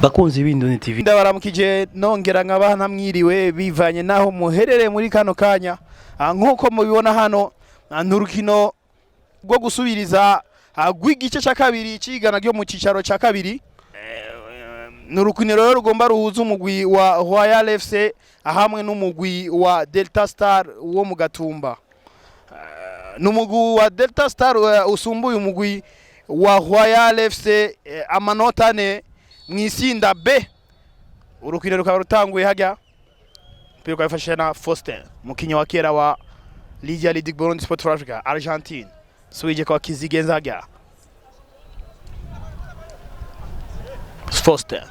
Bakunzi b'Indundi TV ndabaramukije nongera nk'abana mwiriwe bivanye naho muherere muri kano kanya nkuko mubibona hano n'urukino rwo gusubiriza rw'igice cakabiri cigana ryo mucicaro cakabiri n'urukino rero rugomba ruhuza umugwi wa Royal FC hamwe n'umugwi wa Delta Star wo mu Gatumba n'umugwi wa Delta Star usumbuye umugwi wa Royal FC amanota 4 mwisinda B. Urukino rukaba rutanguye hajya piro kwafashe na Faustin mukinyi wa kera wa Lidia Lidig Burundi Sport for Africa Argentine suije kwa kizigenza hajya Faustin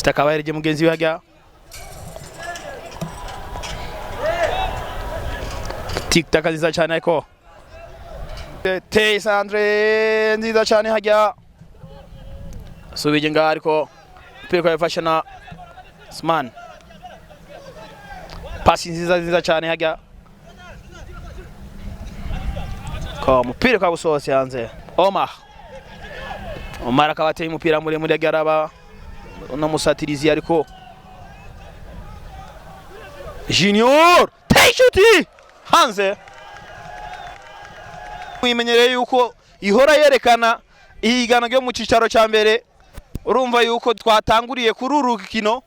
akaba yarije mugenzi we hajya TikTok nziza cyane ariko Sandre nziza cyane hajya subije ngaho ariko piro kwafashe na Sman pasi nziza cyane hajya ko mupira kwa gusohotse hanze Omar akaba ateye umupira muri garaba no musatirizi ariko Junior Taishuti hanze mwimenyereye yuko ihora yerekana ihigana ryo mu cicaro ca mbere urumva yuko twatanguriye kuri urukino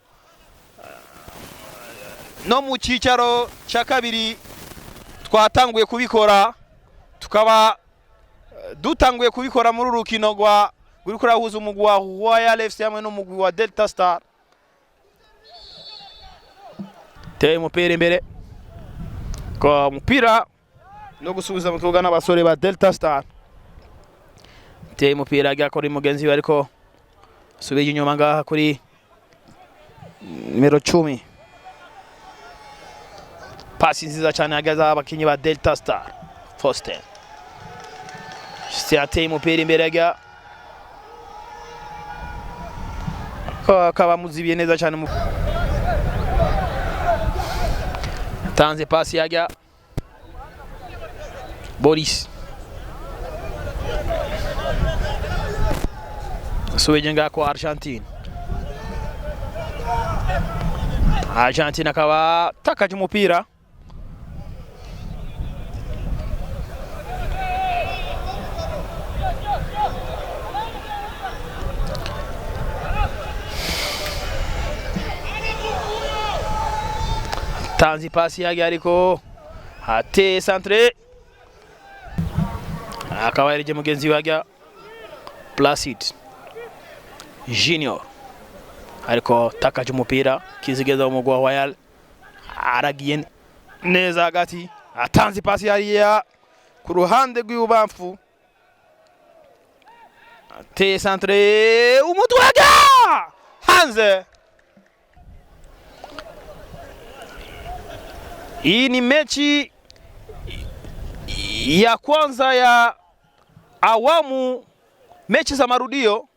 no mu cicaro ca kabiri twatanguye kubikora tukaba dutanguye kubikora muri urukino rwa guriko rahuza umugwi wa Royal FC hamwe n'umugwi wa Delta Star teye umupira imbere ko umupira no gusubiza mu kibuga n'abasore ba Delta Star teye umupira agakora mugenzi we ariko subije inyuma ngaha kuri numero 10 pasi nziza cyane agaza abakinyi ba Delta Star Faustin ateye umupira imbere aga akaba muzibiye neza cyane tanze pasi yajya Boris suweje ngako Argentine akaba takaje umupira tanzi pasi yake ariko ate centre akaba yarije mugenzi wake Placid Junior ariko takaje umupira kizigeza umugwa wa Royal aragiye neza hagati atanzi pasi yariya ku ruhande rw'ubamfu ate centre umutwaga hanze. Hii ni mechi ya kwanza ya awamu mechi za marudio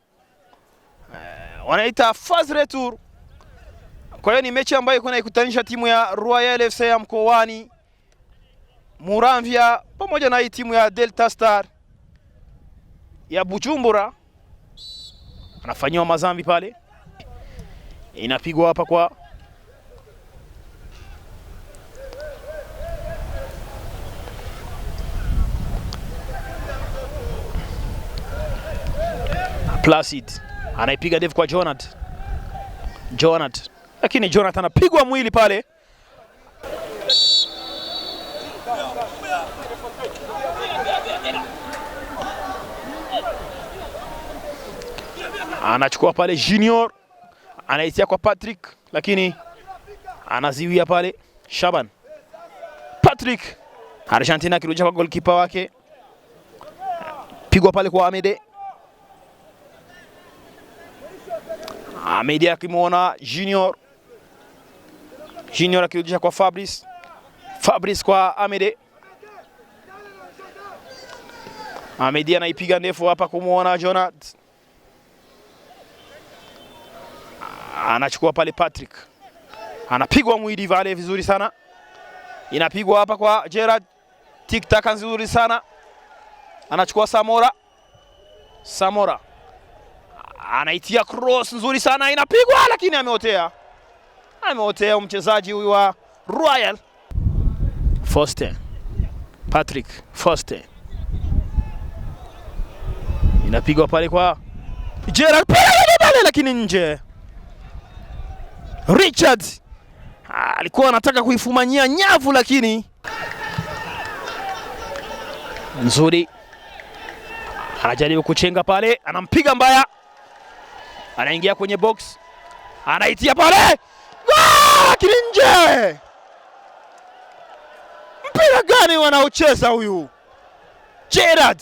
wanaita first retour. Kwa hiyo ni mechi ambayo kuna ikutanisha timu ya Royal FC ya Mkoani Muramvya pamoja na hii timu ya Delta Star ya Bujumbura. Anafanywa mazambi pale. Inapigwa hapa kwa Placid anaipiga ndefu kwa Jonathan. Lakini Jonathan anapigwa mwili pale. Anachukua pale Junior. Anaitia kwa Patrick lakini anaziwia pale Shaban. Patrick Argentina kirudisha kwa goalkeeper wake. Pigwa pale kwa Amede. Amede akimuona Junior akirudisha kwa Fabrice kwa Amede. Amede anaipiga ndefu hapa kumuona Jonathan. Anachukua pale Patrick. Anapigwa mwili vale vizuri sana. inapigwa hapa kwa Gerard, tik tak nzuri sana, anachukua Samora anaitia cross nzuri sana, inapigwa lakini ameotea mchezaji huyu wa Royal. Patrick Foster inapigwa pale kwa Gerard, pale lakini nje. Richard alikuwa anataka kuifumanyia nyavu lakini nzuri, anajaribu kuchenga pale, anampiga mbaya, anaingia kwenye box, anaitia pale lakini nje. Mpira gani wanaocheza huyu Gerard?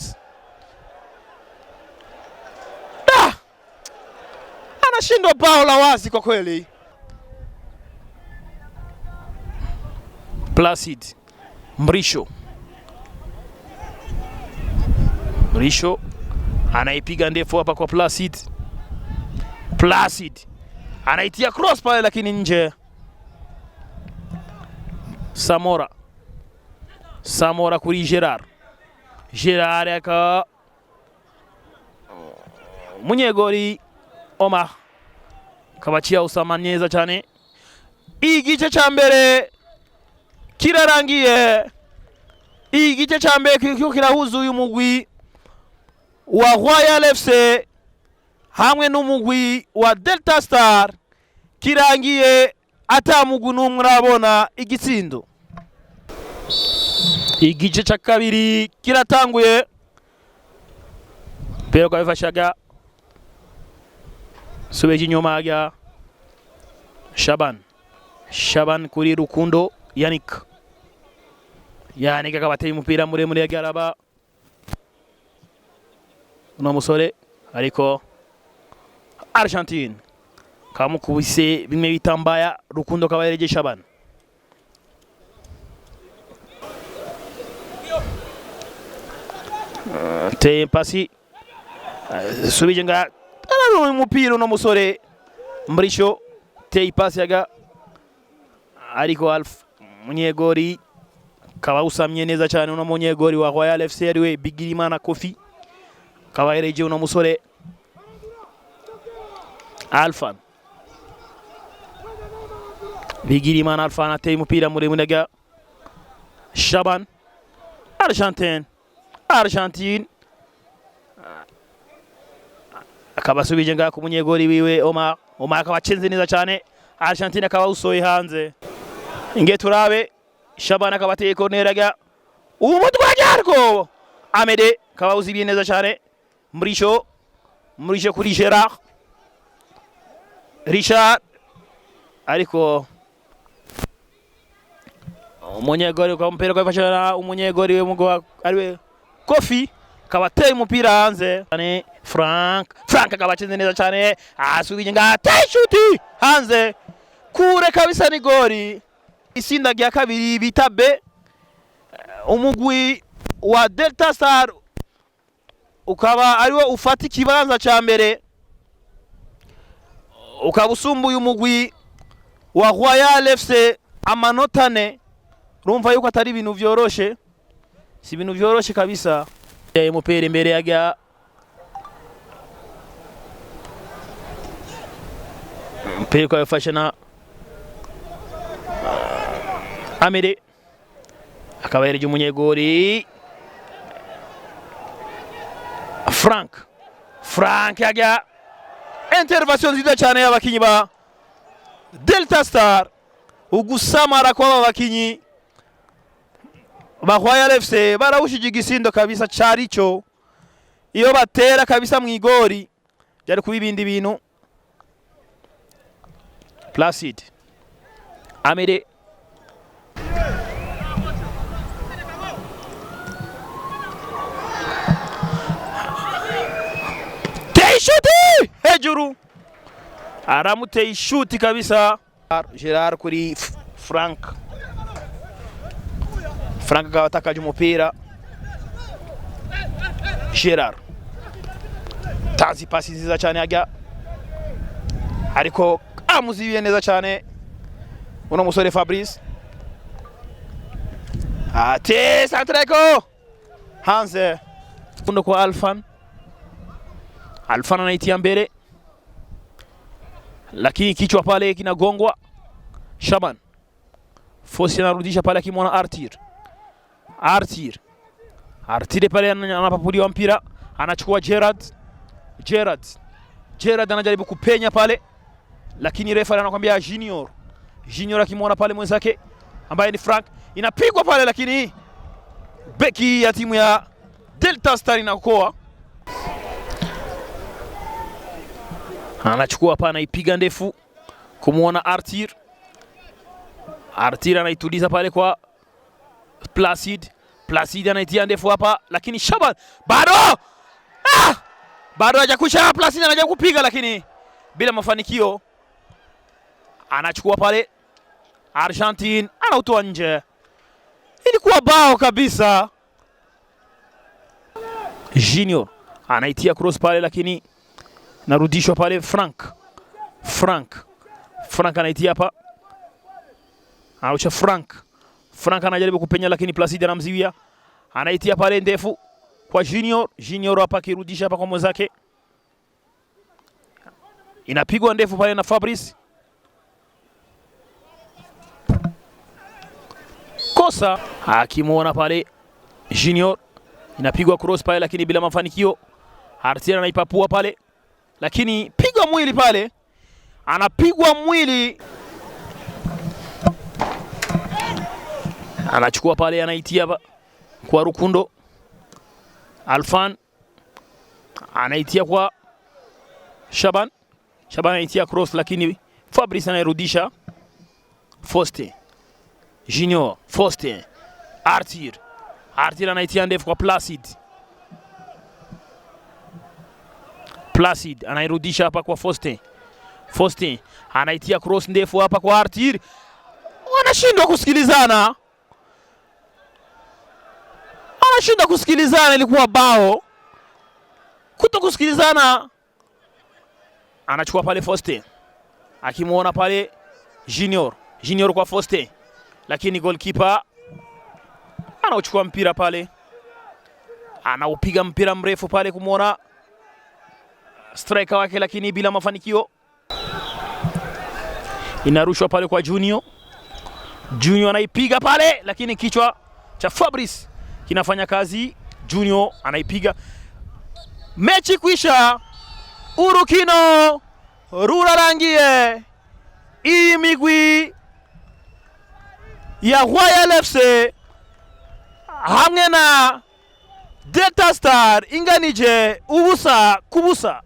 Anashindwa bao la wazi kwa kweli. Placid Mrisho anaipiga ndefu hapa kwa Placid anaitia cross pale lakini nje. Samora kuri Gerard aka munyegori Omar kabachia usamanyeza cyane. Igice cya mbere kirarangiye, igice cya mbere kirahuza uyu mugwi wa Royal FC hamwe n'umugwi wa Delta Star, kirangiye atamugu n'umwe urabona igitsindo. Igice cya kabiri kiratanguye, pero kabifashaga subeje inyuma ya Shaban kuri Rukundo Yannick akabateye umupira muremure yagaraba uno musore, ariko Argentine kamukubise bimwe bitambaya. Rukundo kabayereje Shaban, te pasi subije nga umupira uno musore Mrisho te pasi yaga, ariko munyegori kaba usamye neza cyane uno munyegori wa Royal FC ariwe Bigirimana Kofi kabayereje uno musore Alfan. Bigirimana Alfan ateye umupira muremure ga Shaban. Argentine akabasubije nga ku munyegori wiwe Omar akabacenze neza cyane. Argentine akaba usoye hanze, inge turabe Shaban akabateye corner ga umutwajarko Amede akaba uzibiye neza cyane. Mrisho kuri Richard, ariko umunyegori kwa mpira kwa fashana umunyegori we mugo ariwe Kofi kabateye umupira hanze. Frank akabacenze neza cyane, asubije nga shuti hanze kure kabisa, ni gori. Isinda rya kabiri bitabe umugwi wa Delta Star ukaba ariwe ufata ikibanza cya mbere, ukaba usumbuye umugwi wa Royal FC amanota 4. Rumva yuko atari ibintu byoroshe, si ibintu byoroshe kabisa. Umupira imbere yaga mpira kwa fashana Amede akabayereje umunyegori Frank yaga intervention nziza cyane y'abakinyi ba Delta Star, ugusamara kwa abakinyi ba Royal FC barawushije igisindo kabisa cyarico. Iyo batera kabisa mu igori byari kuba ibindi bintu. Placid Amede Teishuti hejuru aramuteye ishuti kabisa. Gerard kuri Frank akatakaje umupira. Gerard tazi pasi nziza cyane yaga, ariko amuzibiye neza cyane uno musore Fabrice. ate santreko hanze fundo kwa Alfan anaitia mbele, lakini kichwa pale kinagongwa. Shaban Fosi anarudisha pale akimwona Artir pale anapapuliwa mpira, anachukua Gerard anajaribu kupenya pale, lakini refa anakuambia Junior akimwona pale mwenzake ambaye ni Frank, inapigwa pale, lakini beki ya timu ya Delta Star inaokoa. Anachukua hapa, anaipiga ndefu kumwona Artir anaituliza pale kwa Placid anaitia ndefu hapa, lakini Shaban bado hajakusha. Placid anajaribu kupiga lakini bila mafanikio. Anachukua pale Argentine, anautoa nje. Ilikuwa bao kabisa. Junior anaitia cross pale, lakini narudishwa pale. Frank anaitia hapa, anarusha Frank anajaribu kupenya, lakini Placid anamziwia. Anaitia pale ndefu kwa Junior hapa, kirudisha hapa kwa mwenzake, inapigwa ndefu pale na Fabrice. Kosa akimwona pale Junior, inapigwa cross pale, lakini bila mafanikio. Artir anaipapua pale, lakini pigwa mwili pale, anapigwa mwili. Anachukua pale, anaitia kwa Rukundo. Alfan anaitia kwa Shaban anaitia cross, lakini Fabrice anairudisha. Foste Junior, Foste Artir anaitia ndefu kwa Placid anairudisha hapa kwa Foste anaitia cross ndefu hapa kwa Artir. Wanashindwa kusikilizana, ilikuwa bao. Kutokusikilizana. Anachukua pale Foste akimwona pale Junior kwa Foste, lakini goalkeeper anauchukua mpira pale, anaupiga mpira mrefu pale kumwona striker wake, lakini bila mafanikio. Inarushwa pale kwa Junior anaipiga pale, lakini kichwa cha Fabrice kinafanya kazi. Junior anaipiga. Mechi kwisha. Urukino rurarangiye. Imigwi ya Royal FC hamwe na Delta Star inganije ubusa kubusa.